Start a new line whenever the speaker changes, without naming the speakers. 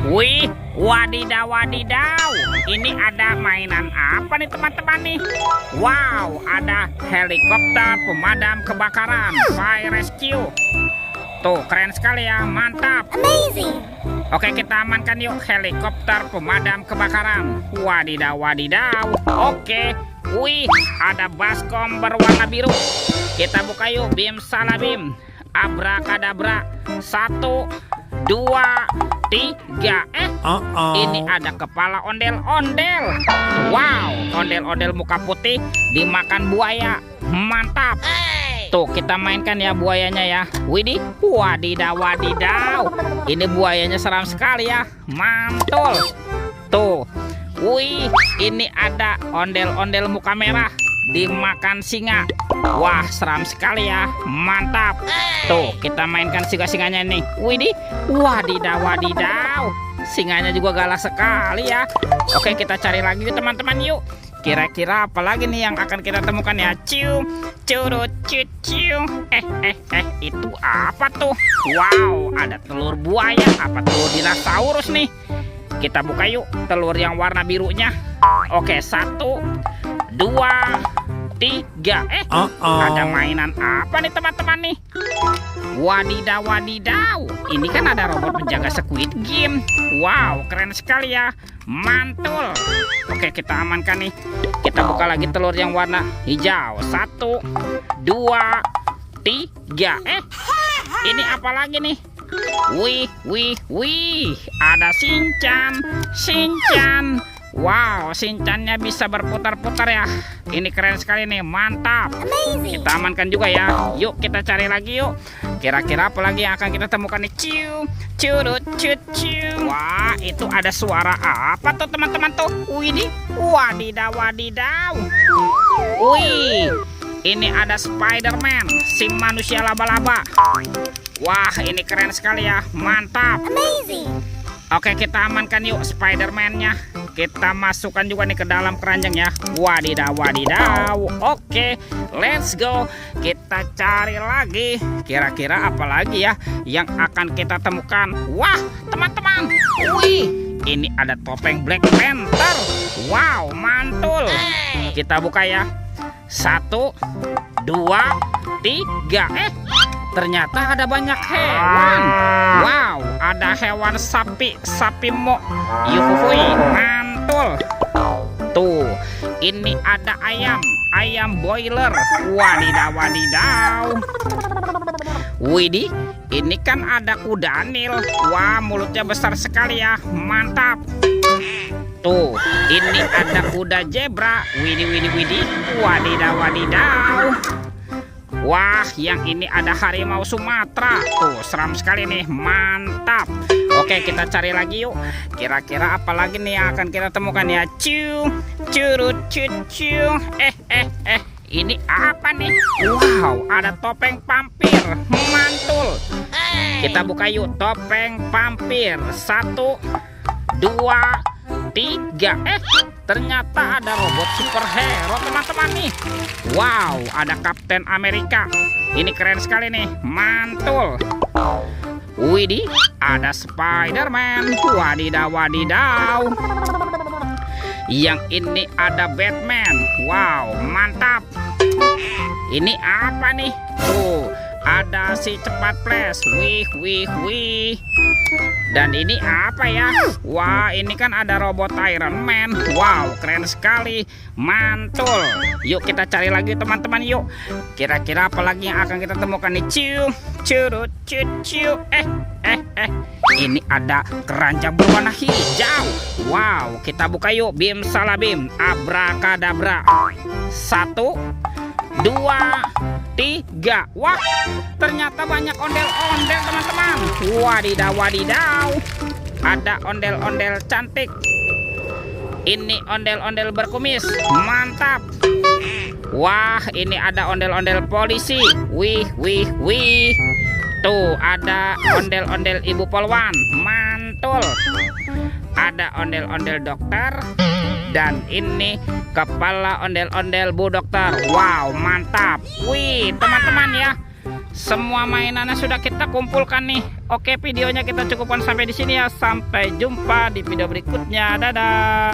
Wih, wadidaw wadidaw. Ini ada mainan apa nih teman-teman nih? Wow, ada helikopter pemadam kebakaran, fire rescue. Tuh, keren sekali ya, mantap.
Amazing.
Oke, kita amankan yuk helikopter pemadam kebakaran. Wadidaw wadidaw. Oke, wih, ada baskom berwarna biru. Kita buka yuk, bim salabim. Abrakadabra. 1, 2, 3. Ini ada kepala ondel-ondel. Wow, ondel-ondel muka putih dimakan buaya. Mantap. Tuh, kita mainkan ya buayanya ya. Widih, wadidaw wadidaw. Ini buayanya seram sekali ya. Mantul. Tuh. Wih, ini ada ondel-ondel muka merah dimakan singa. Wah, seram sekali ya. Mantap. Tuh, kita mainkan singa-singanya nih. Widih, wadidaw wadidaw. Singanya juga galak sekali ya. Oke, kita cari lagi yuk teman-teman yuk. Kira-kira apa lagi nih yang akan kita temukan ya? Ciu, curut, ciu. Itu apa tuh? Wow, ada telur buaya. Apa telur dinosaurus nih? Kita buka yuk telur yang warna birunya. Oke, 1, 2, 3. Ada mainan apa nih teman-teman nih? Wadidaw wadidaw. Ini kan ada robot penjaga Squid Game. Wow, keren sekali ya. Mantul. Oke, kita amankan nih. Kita buka lagi telur yang warna hijau. 1, 2, 3. Ini apa lagi nih? Wih. Ada Shinchan. Wow, Shinchannya bisa berputar-putar ya. Ini keren sekali nih, mantap.
Amazing.
Kita amankan juga ya. Yuk, kita cari lagi yuk. Kira-kira apa lagi yang akan kita temukan nih? Ciu, curut, ciu. Wah, itu ada suara apa tuh teman-teman tuh? Wih, wadidaw wadidaw. Wih, ini ada Spider-Man, si manusia laba-laba. Wah, ini keren sekali ya, mantap.
Amazing.
Oke, kita amankan yuk Spider-Man-nya. Kita masukkan juga nih ke dalam keranjang ya. Wadidaw wadidaw. Oke, let's go. Kita cari lagi. Kira-kira apa lagi ya yang akan kita temukan? Wah, teman-teman. Wih, ini ada topeng Black Panther. Wow, mantul. Kita buka ya. 1, 2, 3. Ternyata ada banyak hewan. Wow, ada hewan sapi mo. Yuhui, mantul. Tuh, ini ada ayam boiler. Wadidaw wadidaw. Widih, ini kan ada kuda nil. Wah, mulutnya besar sekali ya. Mantap. Tuh, ini ada kuda zebra. Widih. Wadidaw wadidaw. Wah, yang ini ada harimau Sumatera. Tuh, seram sekali nih. Mantap. Oke, kita cari lagi yuk. Kira-kira apa lagi nih yang akan kita temukan ya? Ciu, curut, ciu. Ini apa nih? Wow, ada topeng vampir. Mantul. Kita buka yuk topeng vampir. 1, 2, 3. Ternyata ada robot superhero teman-teman nih. Wow, ada Kapten Amerika. Ini keren sekali nih, mantul. Widih, ada Spider-Man. Wadidaw wadidaw. Yang ini ada Batman. Wow, mantap. Ini apa nih? Tuh, ada si cepat flash. Wih. Dan ini apa ya? Wah, ini kan ada robot Iron Man. Wow, keren sekali. Mantul. Yuk kita cari lagi teman-teman yuk. Kira-kira apa lagi yang akan kita temukan nih? Ciu, curut, ciu. Ini ada keranjang berwarna hijau. Wow, kita buka yuk. Bim salabim. Abrakadabra. 1, 2, 3. Wah, ternyata banyak ondel-ondel teman-teman. Wadidaw wadidaw. Ada ondel-ondel cantik. Ini ondel-ondel berkumis. Mantap. Wah, ini ada ondel-ondel polisi. Wih. Tuh, ada ondel-ondel ibu polwan. Mantul. Ada ondel-ondel dokter. Dan ini kepala ondel-ondel bu dokter. Wow, mantap. Wih, teman-teman ya. Semua mainannya sudah kita kumpulkan nih. Oke, videonya kita cukupkan sampai di sini ya. Sampai jumpa di video berikutnya. Dadah.